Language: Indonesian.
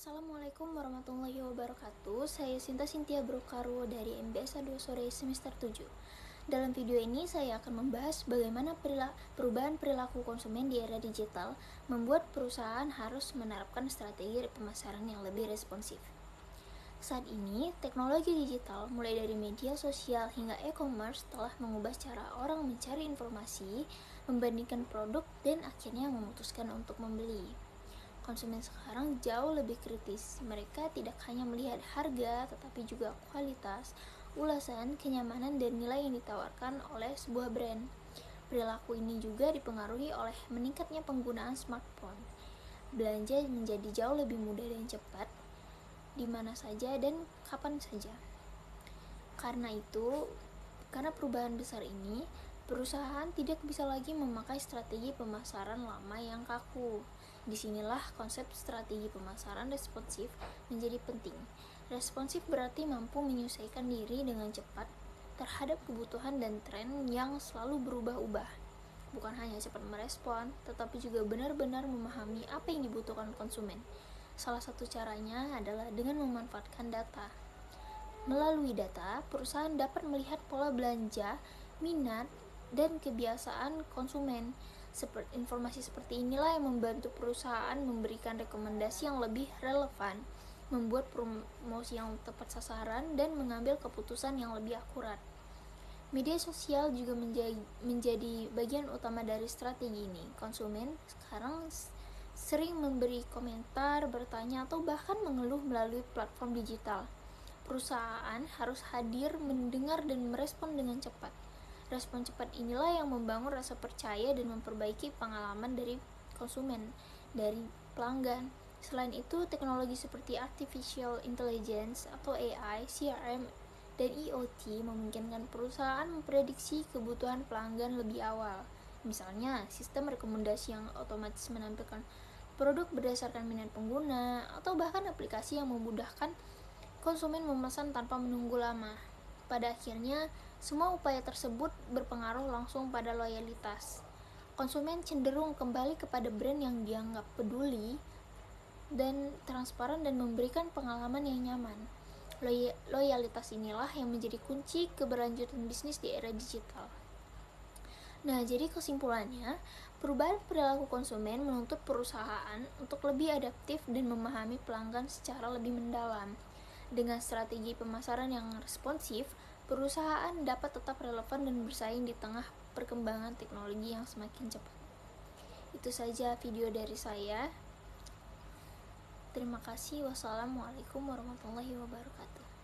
Assalamualaikum warahmatullahi wabarakatuh. Saya Sinta Sintia Brokarwo dari MBSA 2 Sore semester 7. Dalam video ini saya akan membahas bagaimana perubahan perilaku konsumen di era digital membuat perusahaan harus menerapkan strategi pemasaran yang lebih responsif. Saat ini, teknologi digital mulai dari media sosial hingga e-commerce telah mengubah cara orang mencari informasi, membandingkan produk, dan akhirnya memutuskan untuk membeli. Konsumen sekarang jauh lebih kritis. Mereka tidak hanya melihat harga, tetapi juga kualitas, ulasan, kenyamanan, dan nilai yang ditawarkan oleh sebuah brand. Perilaku ini juga dipengaruhi oleh meningkatnya penggunaan smartphone. Belanja menjadi jauh lebih mudah dan cepat, di mana saja dan kapan saja. Karena perubahan besar ini, perusahaan tidak bisa lagi memakai strategi pemasaran lama yang kaku. Disinilah konsep strategi pemasaran responsif menjadi penting. Responsif berarti mampu menyesuaikan diri dengan cepat terhadap kebutuhan dan tren yang selalu berubah-ubah. Bukan hanya cepat merespon, tetapi juga benar-benar memahami apa yang dibutuhkan konsumen. Salah satu caranya adalah dengan memanfaatkan data. Melalui data, perusahaan dapat melihat pola belanja, minat, dan kebiasaan konsumen. Informasi seperti inilah yang membantu perusahaan memberikan rekomendasi yang lebih relevan, membuat promosi yang tepat sasaran, dan mengambil keputusan yang lebih akurat. Media sosial juga menjadi bagian utama dari strategi ini. Konsumen sekarang sering memberi komentar, bertanya, atau bahkan mengeluh melalui platform digital. Perusahaan harus hadir, mendengar, dan merespon dengan cepat. Respon cepat inilah yang membangun rasa percaya dan memperbaiki pengalaman dari konsumen, dari pelanggan. Selain itu, teknologi seperti Artificial Intelligence atau AI, CRM, dan IoT memungkinkan perusahaan memprediksi kebutuhan pelanggan lebih awal. Misalnya, sistem rekomendasi yang otomatis menampilkan produk berdasarkan minat pengguna, atau bahkan aplikasi yang memudahkan konsumen memesan tanpa menunggu lama. Pada akhirnya, semua upaya tersebut berpengaruh langsung pada loyalitas. Konsumen cenderung kembali kepada brand yang dianggap peduli dan transparan dan memberikan pengalaman yang nyaman. Loyalitas inilah yang menjadi kunci keberlanjutan bisnis di era digital. Nah, jadi kesimpulannya, perubahan perilaku konsumen menuntut perusahaan untuk lebih adaptif dan memahami pelanggan secara lebih mendalam. Dengan strategi pemasaran yang responsif, perusahaan dapat tetap relevan dan bersaing di tengah perkembangan teknologi yang semakin cepat. Itu saja video dari saya. Terima kasih. Wassalamualaikum warahmatullahi wabarakatuh.